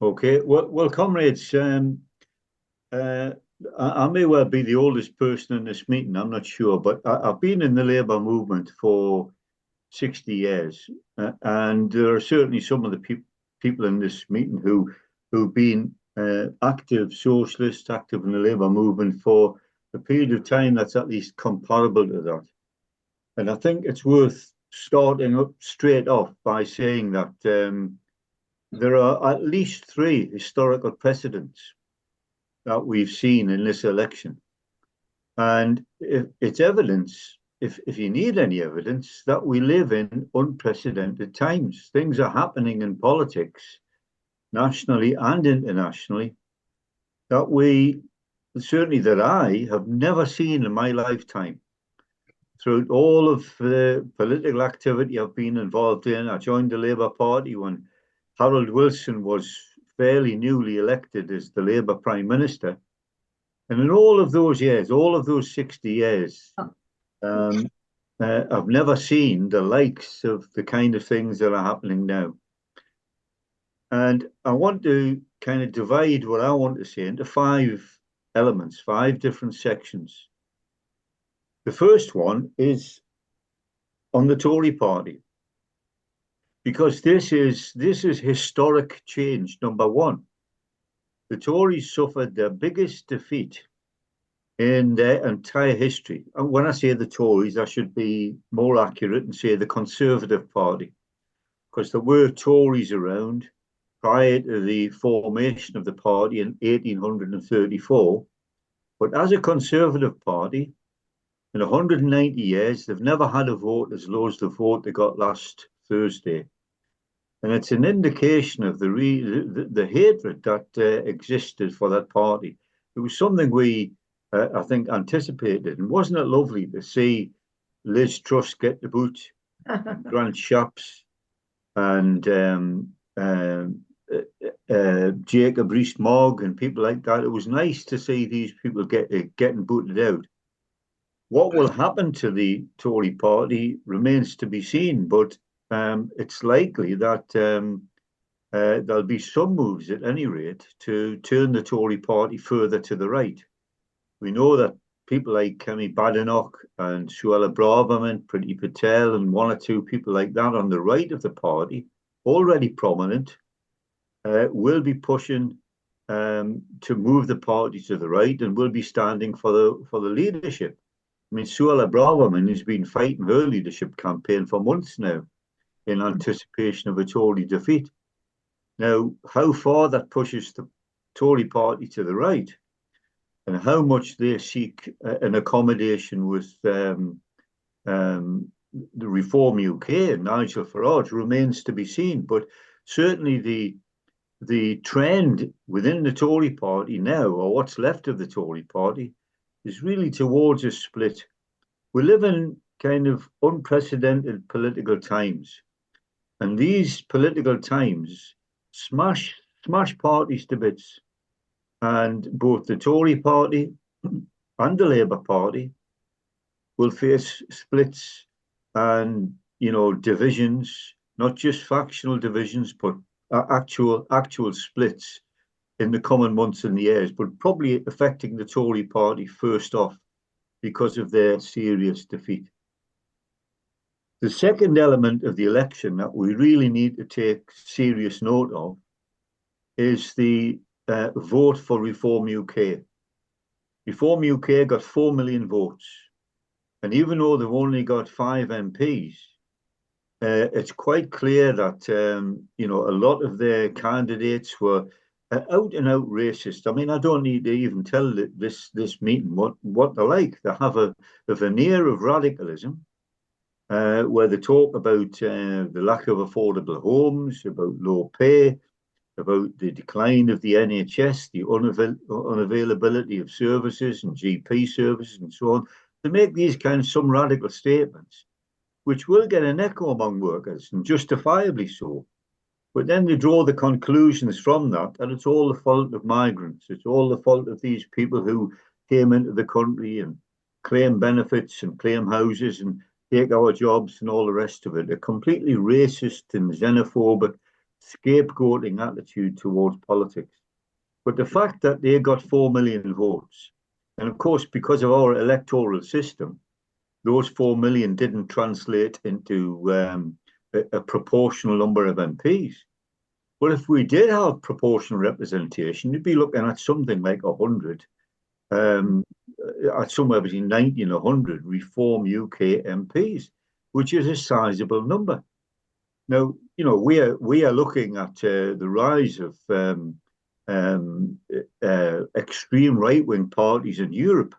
Okay, well, comrades, uh, I may well be the oldest person in this meeting. I'm not sure, but I've been in the Labour movement for 60 years, and there are certainly some of the people in this meeting who've been active socialists, active in the Labour movement for a period of time that's at least comparable to that. And I think it's worth starting up straight off by saying that there are at least three historical precedents that we've seen in this election. And it's evidence, if you need any evidence, that we live in unprecedented times. Things are happening in politics, nationally and internationally, that we, certainly that I have never seen in my lifetime. Throughout all of the political activity I've been involved in, I joined the Labour Party when Harold Wilson was fairly newly elected as the Labour Prime Minister. And in all of those years, all of those 60 years, um, I've never seen the likes of the kind of things that are happening now. And I want to kind of divide what I want to say into five elements, five different sections. The first one is on the Tory party, because this is historic change. Number one, the Tories suffered their biggest defeat in their entire history. And when I say the Tories, I should be more accurate and say the Conservative Party, because there were Tories around prior to the formation of the party in 1834. But as a Conservative Party, in 190 years, they've never had a vote as low as the vote they got last Thursday. And it's an indication of the hatred that existed for that party. It was something we, I think, anticipated. And wasn't it lovely to see Liz Truss get the boot, Grant Shapps, and Jacob Rees-Mogg and people like that? It was nice to see these people getting booted out. What will happen to the Tory party remains to be seen, but it's likely that there'll be some moves at any rate to turn the Tory party further to the right. We know that people like Kemi Badenoch and Suella Braverman, Priti Patel, and one or two people like that on the right of the party, already prominent, will be pushing to move the party to the right and will be standing for the leadership. I mean, Suella Braverman has been fighting her leadership campaign for months now in anticipation of a Tory defeat. Now, how far that pushes the Tory party to the right and how much they seek an accommodation with the Reform UK and Nigel Farage remains to be seen. But certainly the trend within the Tory party now, or what's left of the Tory party, is really towards a split. We live in kind of unprecedented political times, and these political times smash parties to bits. And both the Tory party and the Labour Party will face splits and divisions, not just factional divisions, but actual splits in the coming months and years, but probably affecting the Tory party first off because of their serious defeat. The second element of the election that we really need to take serious note of is the vote for Reform UK. Reform UK got 4 million votes. And even though they've only got 5 MPs, it's quite clear that a lot of their candidates were out and out racist. I mean, I don't need to even tell this meeting what they're like. They have a veneer of radicalism where they talk about the lack of affordable homes, about low pay, about the decline of the NHS, the unavailability of services and GP services and so on. They make these some radical statements, which will get an echo among workers, and justifiably so. But then they draw the conclusions from that it's all the fault of migrants. It's all the fault of these people who came into the country and claim benefits and claim houses and take our jobs and all the rest of it. A completely racist and xenophobic scapegoating attitude towards politics. But the fact that they got 4 million votes, and of course, because of our electoral system, those 4 million didn't translate into a proportional number of MPs. But if we did have proportional representation, you'd be looking at something like 100, at somewhere between 90 and 100 Reform UK MPs, which is a sizable number. Now, we are looking at the rise of extreme right-wing parties in Europe.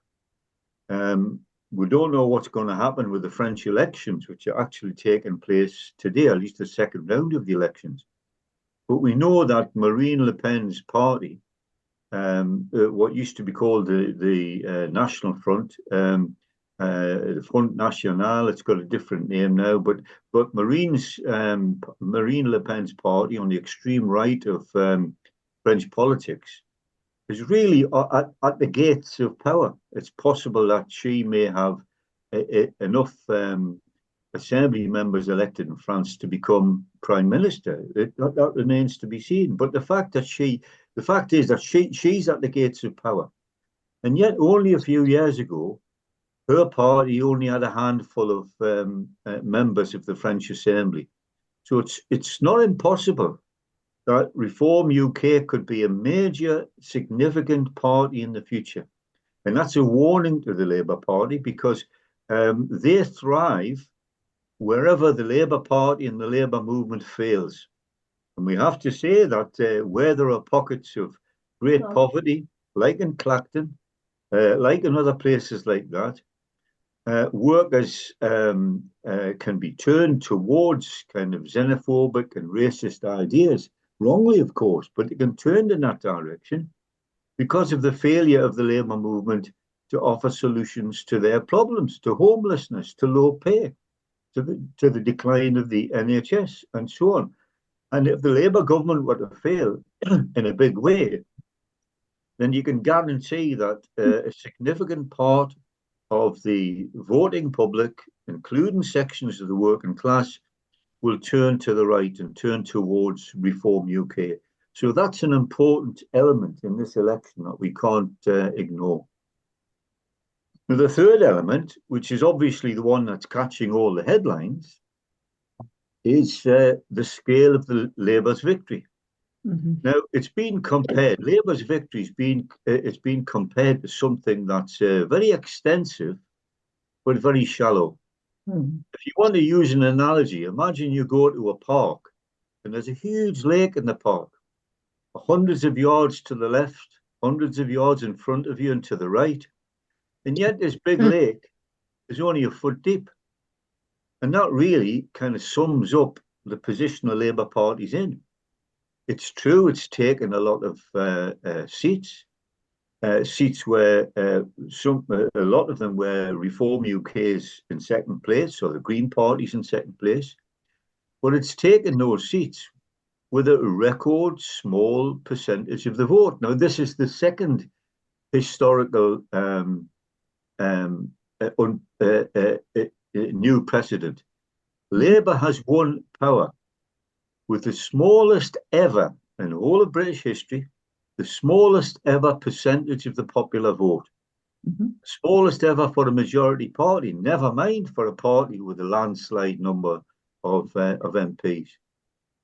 We don't know what's going to happen with the French elections, which are actually taking place today, at least the second round of the elections. But we know that Marine Le Pen's party, what used to be called the National Front, the Front National, it's got a different name now, but Marine Le Pen's party on the extreme right of French politics is really at the gates of power. It's possible that she may have enough assembly members elected in France to become prime minister. That remains to be seen. But the fact is that she's at the gates of power, and yet only a few years ago, her party only had a handful of members of the French Assembly. So it's not impossible that Reform UK could be a major, significant party in the future. And that's a warning to the Labour Party, because they thrive wherever the Labour Party and the Labour movement fails. And we have to say that where there are pockets of great poverty, like in Clacton, like in other places like that, workers can be turned towards kind of xenophobic and racist ideas, wrongly, of course, but they can turn in that direction because of the failure of the Labour movement to offer solutions to their problems, to homelessness, to low pay, to the decline of the NHS, and so on. And if the Labour government were to fail in a big way, then you can guarantee that a significant part of the voting public, including sections of the working class, will turn to the right and turn towards Reform UK. So that's an important element in this election that we can't ignore. Now, the third element, which is obviously the one that's catching all the headlines, is the scale of the Labour's victory. Mm-hmm. Now, it's been compared, Labour's victory it's been compared to something that's very extensive, but very shallow. Mm-hmm. If you want to use an analogy, imagine you go to a park and there's a huge lake in the park, hundreds of yards to the left, hundreds of yards in front of you and to the right. And yet this big lake is only a foot deep. And that really kind of sums up the position the Labour Party's in. It's true, it's taken a lot of seats where a lot of them were Reform UK's in second place, or the Green Party's in second place. But it's taken those seats with a record small percentage of the vote. Now, this is the second historical new precedent. Labour has won power with the smallest ever in all of British history, the smallest ever percentage of the popular vote, smallest ever for a majority party, never mind for a party with a landslide number of MPs.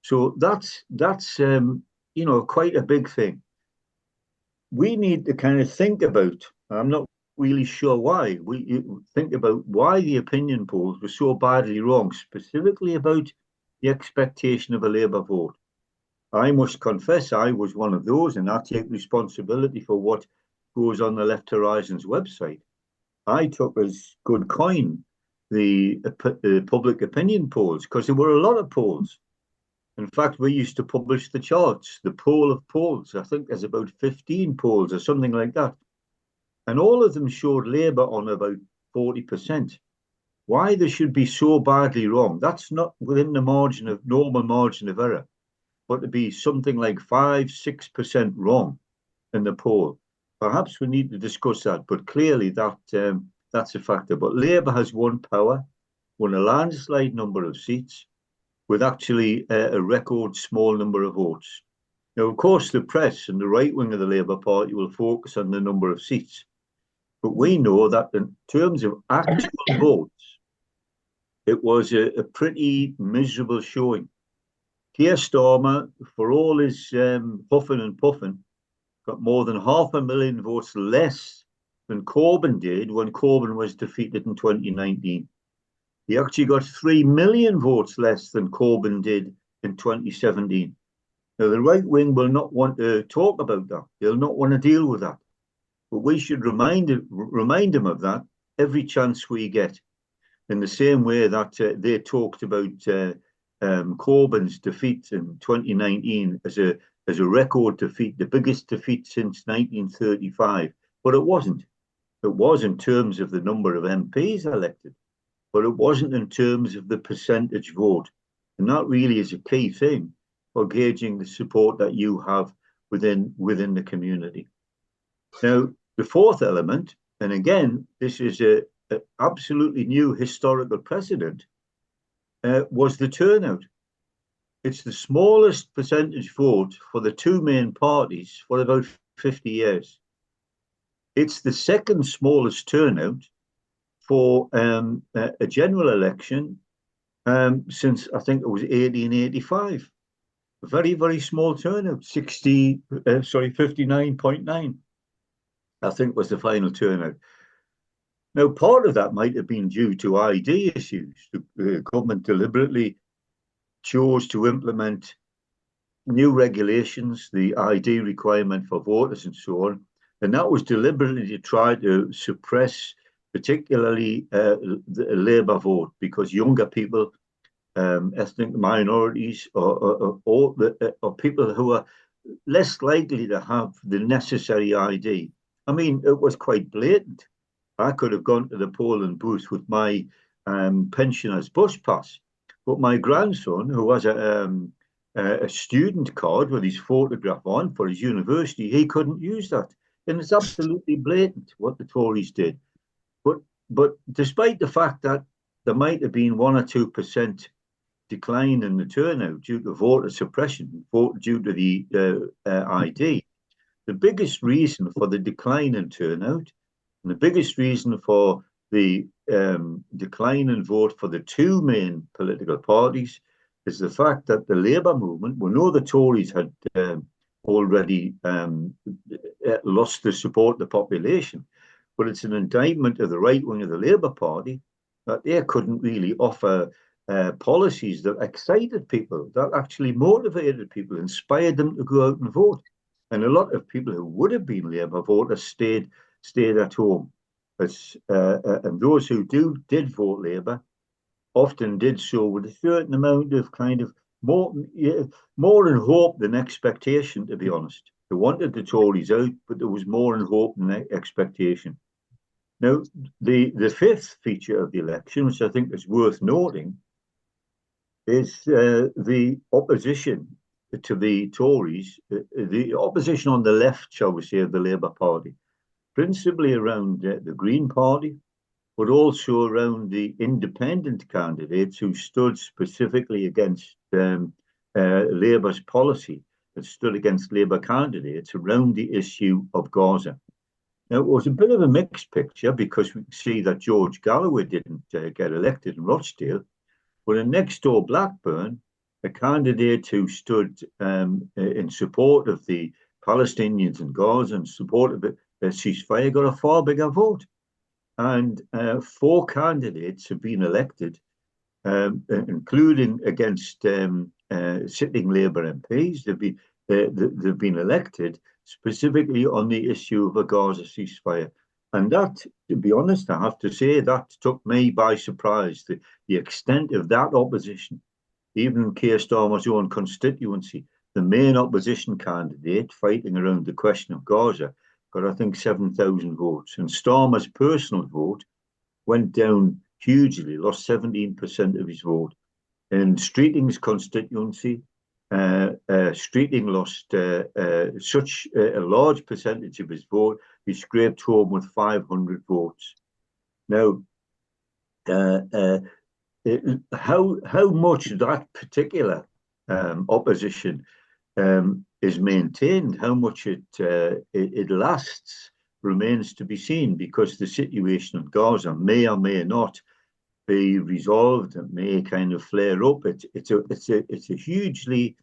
So that's quite a big thing. We need to kind of think about, I'm not really sure why, we think about why the opinion polls were so badly wrong, specifically about the expectation of a Labour vote. I must confess I was one of those, and I take responsibility for what goes on the Left Horizon's website. I took as good coin the public opinion polls, because there were a lot of polls. In fact, we used to publish the charts, the poll of polls. I think there's about 15 polls or something like that. And all of them showed Labour on about 40%. Why they should be so badly wrong, that's not within the normal margin of error, but to be something like 5-6% wrong in the poll. Perhaps we need to discuss that, but clearly that's a factor. But Labour has won power, won a landslide number of seats, with actually a record small number of votes. Now, of course, the press and the right wing of the Labour Party will focus on the number of seats. But we know that in terms of actual votes, it was a pretty miserable showing. Keir Starmer, for all his huffing and puffing, got more than 500,000 votes less than Corbyn did when Corbyn was defeated in 2019. He actually got 3 million votes less than Corbyn did in 2017. Now, the right wing will not want to talk about that. They'll not want to deal with that. But we should remind them of that every chance we get. In the same way that they talked about Corbyn's defeat in 2019 as a record defeat, the biggest defeat since 1935. But it wasn't. It was in terms of the number of MPs elected, but it wasn't in terms of the percentage vote. And that really is a key thing for gauging the support that you have within the community. Now, the fourth element, and again, this is a absolutely new historical precedent, was the turnout. It's the smallest percentage vote for the two main parties for about 50 years. It's the second smallest turnout for a general election since I think it was 1885. A very, very small turnout, 59.9, I think was the final turnout. Now, part of that might have been due to ID issues. The government deliberately chose to implement new regulations, the ID requirement for voters and so on, and that was deliberately to try to suppress particularly the Labour vote, because younger people, ethnic minorities, or people who are less likely to have the necessary ID. I mean, it was quite blatant. I could have gone to the polling booth with my pensioner's bus pass, but my grandson, who has a student card with his photograph on for his university, he couldn't use that. And it's absolutely blatant what the Tories did. But despite the fact that there might have been 1 or 2% decline in the turnout due to voter suppression, due to the ID, the biggest reason for the decline in turnout and the biggest reason for the decline in vote for the two main political parties is the fact that the Labour movement, we know the Tories had already lost the support of the population, but it's an indictment of the right wing of the Labour Party that they couldn't really offer policies that excited people, that actually motivated people, inspired them to go out and vote. And a lot of people who would have been Labour voters stayed at home. And those who did vote Labour often did so with a certain amount of kind of more in hope than expectation, to be honest. They wanted the Tories out, but there was more in hope than expectation. Now, the fifth feature of the election, which I think is worth noting, is the opposition to the Tories, the opposition on the left, shall we say, of the Labour Party, principally around the Green Party, but also around the independent candidates who stood specifically against Labour's policy, that stood against Labour candidates around the issue of Gaza. Now, it was a bit of a mixed picture because we see that George Galloway didn't get elected in Rochdale, but in next door Blackburn, a candidate who stood in support of the Palestinians in Gaza and support of the ceasefire got a far bigger vote. And 4 candidates have been elected, including against sitting Labour MPs. They've been elected specifically on the issue of a Gaza ceasefire. And that, to be honest, I have to say, that took me by surprise, the extent of that opposition. Even in Keir Starmer's own constituency, the main opposition candidate fighting around the question of Gaza got, I think, 7,000 votes. And Starmer's personal vote went down hugely, lost 17% of his vote. In Streeting's constituency, Streeting lost such a large percentage of his vote, he scraped home with 500 votes. Now, how much that particular opposition is maintained, how much it lasts, remains to be seen, because the situation in Gaza may or may not be resolved. It may kind of flare up. It's a hugely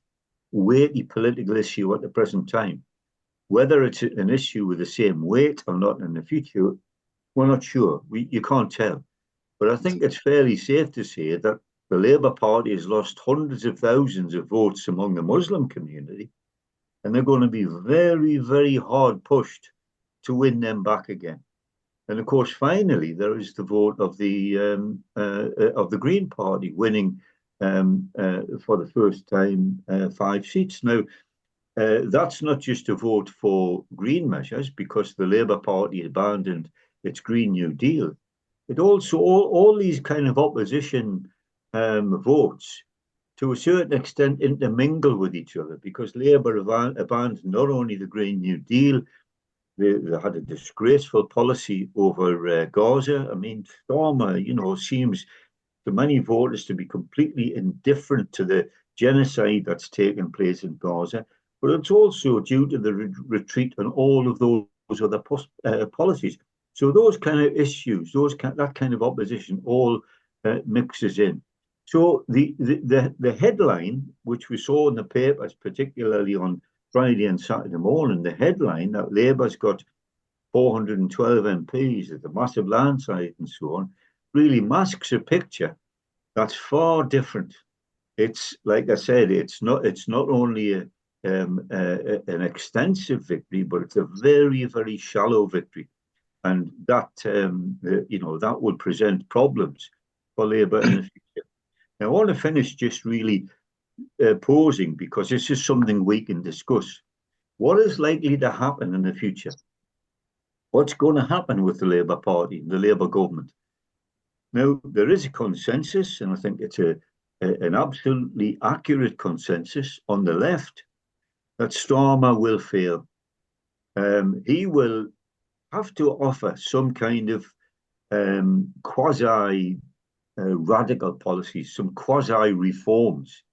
weighty political issue at the present time. Whether it's an issue with the same weight or not in the future, we're not sure. You can't tell. But I think it's fairly safe to say that the Labour Party has lost hundreds of thousands of votes among the Muslim community, and they're going to be very, very hard pushed to win them back again. And of course, finally, there is the vote of the Green Party winning for the first time 5 seats. Now, that's not just a vote for green measures because the Labour Party abandoned its Green New Deal. It also, all these kind of opposition votes, to a certain extent, intermingle with each other, because Labour abandoned not only the Green New Deal, they had a disgraceful policy over Gaza. I mean, Starmer, seems to many voters to be completely indifferent to the genocide that's taken place in Gaza, but it's also due to the retreat on all of those other policies. So those kind of issues, that kind of opposition, all mixes in. So the headline, which we saw in the papers, particularly on Friday and Saturday morning, the headline that Labour's got 412 MPs at the massive landslide and so on, really masks a picture that's far different. It's like I said, it's not only an extensive victory, but it's a very, very shallow victory, and that that would present problems for Labour in the future. Now, I want to finish just really posing, because this is something we can discuss. What is likely to happen in the future? What's going to happen with the Labour Party, the Labour government? Now, there is a consensus, and I think it's an absolutely accurate consensus on the left, that Starmer will fail. He will have to offer some kind of quasi radical policies, some quasi reforms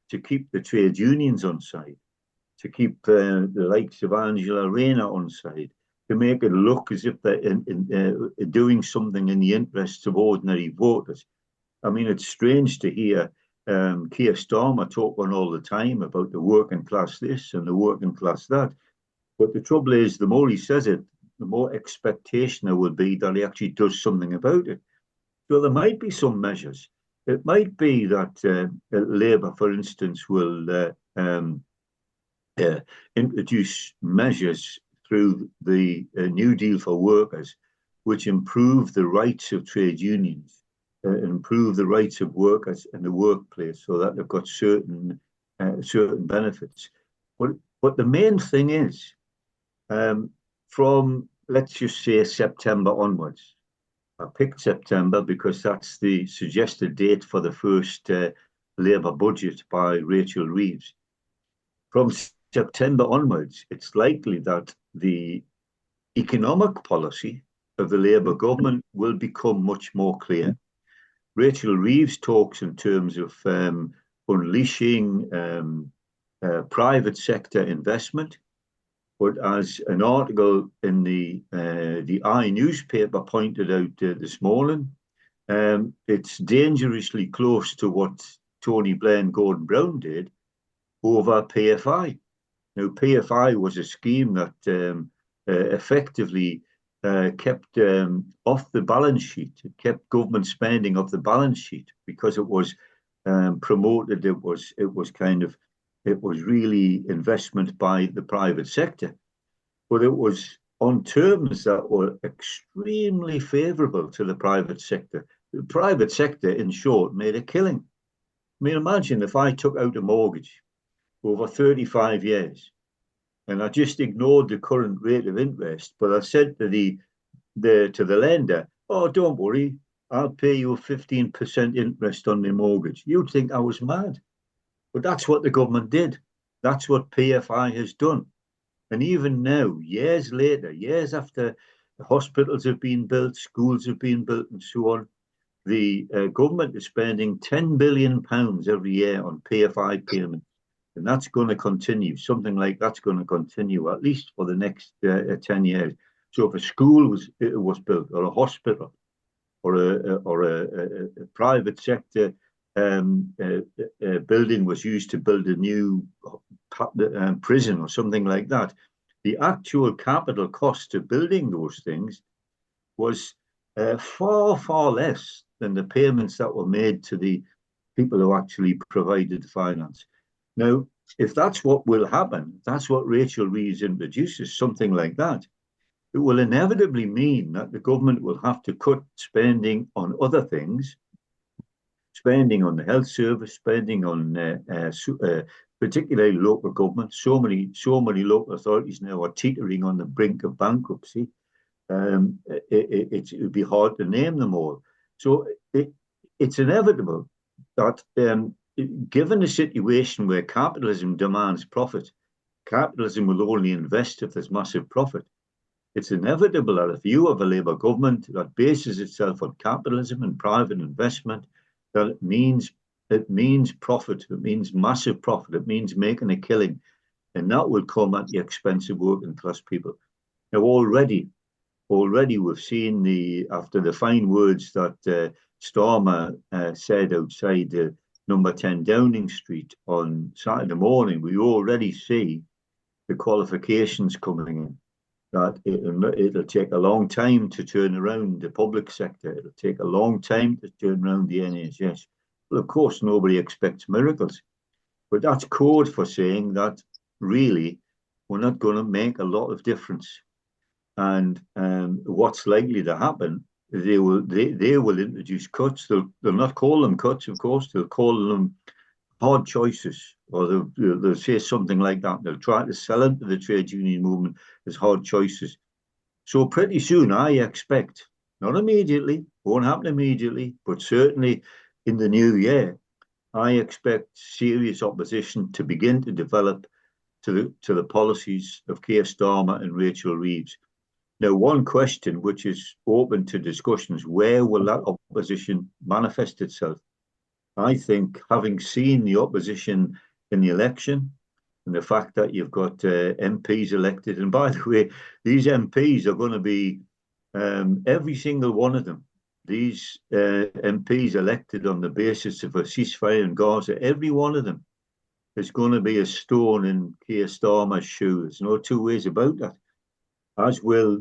to keep the trade unions on side, to keep the likes of Angela Rayner on side, to make it look as if they're doing something in the interests of ordinary voters. I mean, it's strange to hear Keir Starmer talking all the time about the working class this and the working class that. But the trouble is, the more he says it, the more expectation there would be that he actually does something about it. So there might be some measures. It might be that Labour, for instance, will introduce measures through the New Deal for Workers, which improve the rights of trade unions, improve the rights of workers in the workplace, so that they've got certain benefits. But the main thing is, from, let's just say, September onwards. I picked September because that's the suggested date for the first Labour budget by Rachel Reeves. From September onwards, it's likely that the economic policy of the Labour government will become much more clear. Rachel Reeves talks in terms of unleashing private sector investment. But as an article in the I newspaper pointed out this morning, it's dangerously close to what Tony Blair and Gordon Brown did over PFI. Now, PFI was a scheme that effectively kept off the balance sheet. It kept government spending off the balance sheet because it was promoted. It was really investment by the private sector, but it was on terms that were extremely favourable to the private sector. The private sector, in short, made a killing. I mean, imagine if I took out a mortgage over 35 years and I just ignored the current rate of interest, but I said to the lender, "Oh, don't worry, I'll pay you 15% interest on my mortgage." You'd think I was mad. But that's what the government did. That's what PFI has done. And even now, years later, years after the hospitals have been built, schools have been built, and so on, the government is spending £10 billion every year on PFI payments. And that's going to continue. Something like that's going to continue at least for the next 10 years. So if a school was built, or a hospital, or a private sector building was used to build a new prison or something like that, the actual capital cost of building those things was far, far less than the payments that were made to the people who actually provided the finance. Now, if that's what will happen, that's what Rachel Reeves introduces, something like that, it will inevitably mean that the government will have to cut spending on other things, spending on the health service, spending on particularly local government. So many local authorities now are teetering on the brink of bankruptcy. It would be hard to name them all. So it's inevitable that given a situation where capitalism demands profit, capitalism will only invest if there's massive profit. It's inevitable that if you have a Labour government that bases itself on capitalism and private investment, that it means profit, it means massive profit, it means making a killing, and that will come at the expense of working class people. Now, already we've seen after the fine words that Starmer said outside number 10 Downing Street on Saturday morning, we already see the qualifications coming in. That it'll take a long time to turn around the public sector. It'll take a long time to turn around the NHS. Well, of course, nobody expects miracles, but that's code for saying that really we're not going to make a lot of difference. And what's likely to happen? They will introduce cuts. They'll not call them cuts, of course. They'll call them hard choices, or they'll say something like that. They'll try to sell it to the trade union movement as hard choices. So pretty soon, I expect, not immediately, won't happen immediately, but certainly in the new year, I expect serious opposition to begin to develop to the policies of Keir Starmer and Rachel Reeves. Now, one question which is open to discussions: where will that opposition manifest itself? I think, having seen the opposition in the election and the fact that you've got MPs elected, and by the way, these MPs are going to be every single one of them. These MPs elected on the basis of a ceasefire in Gaza, every one of them is going to be a stone in Keir Starmer's shoe. There's no two ways about that. As will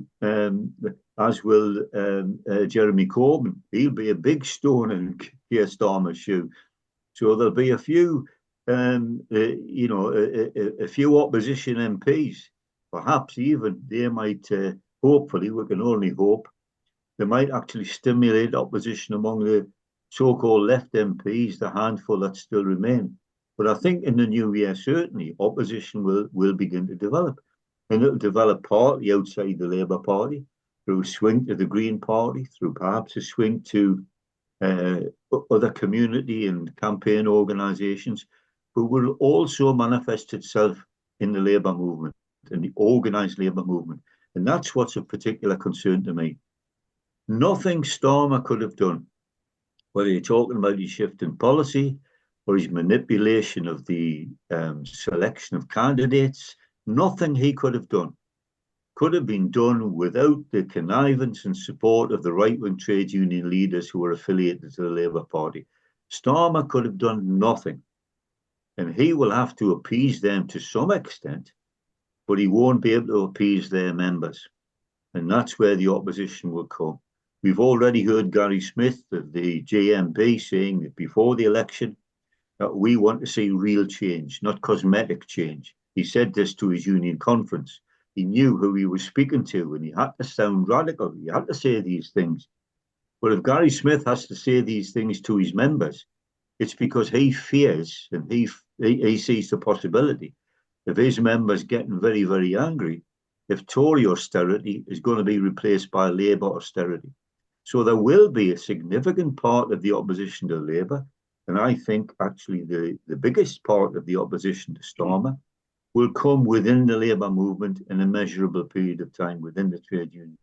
Jeremy Corbyn. He'll be a big stone in Keir Starmer's shoe. So there'll be a few, a few opposition MPs. Perhaps even they might, hopefully, we can only hope, they might actually stimulate opposition among the so-called left MPs, the handful that still remain. But I think in the new year, certainly, opposition will begin to develop. And it'll develop partly outside the Labour Party, through a swing to the Green Party, through perhaps a swing to other community and campaign organisations, but will also manifest itself in the Labour movement, in the organised Labour movement. And that's what's of particular concern to me. Nothing Starmer could have done, whether you're talking about his shift in policy or his manipulation of the selection of candidates, nothing he could have done could have been done without the connivance and support of the right-wing trade union leaders who were affiliated to the Labour Party. Starmer could have done nothing, and he will have to appease them to some extent, but he won't be able to appease their members, and that's where the opposition will come. We've already heard Gary Smith of the JMB saying that before the election that we want to see real change, not cosmetic change. He said this to his union conference. He knew who he was speaking to, and he had to sound radical. He had to say these things. But if Gary Smith has to say these things to his members, it's because he fears and he sees the possibility of his members getting very, very angry if Tory austerity is going to be replaced by Labour austerity. So there will be a significant part of the opposition to Labour, and I think actually the biggest part of the opposition to Starmer will come within the Labour movement in a measurable period of time within the trade union.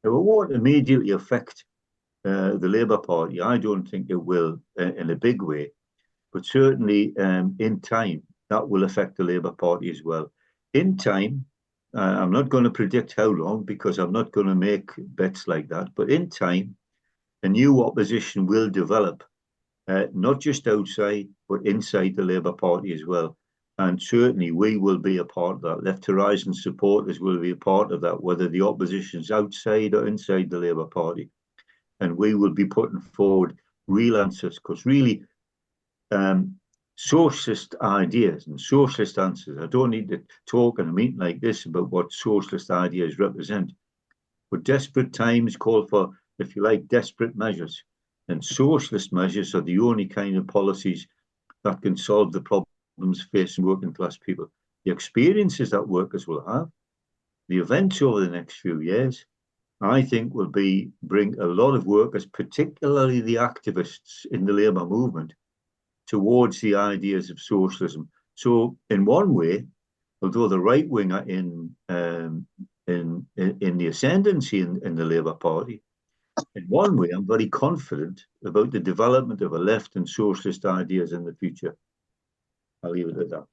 Now, it won't immediately affect the Labour Party. I don't think it will in a big way, but certainly in time, that will affect the Labour Party as well. In time, I'm not going to predict how long because I'm not going to make bets like that, but in time, a new opposition will develop, not just outside, but inside the Labour Party as well. And certainly we will be a part of that. Left Horizon supporters will be a part of that, whether the opposition's outside or inside the Labour Party. And we will be putting forward real answers, because really, socialist ideas and socialist answers, I don't need to talk in a meeting like this about what socialist ideas represent, but desperate times call for, if you like, desperate measures. And socialist measures are the only kind of policies that can solve the problems facing working class people. The experiences that workers will have, the events over the next few years, I think will bring a lot of workers, particularly the activists in the labour movement, towards the ideas of socialism. So in one way, although the right wing are in the ascendancy in the Labour Party, in one way, I'm very confident about the development of a left and socialist ideas in the future. I'll leave it at that.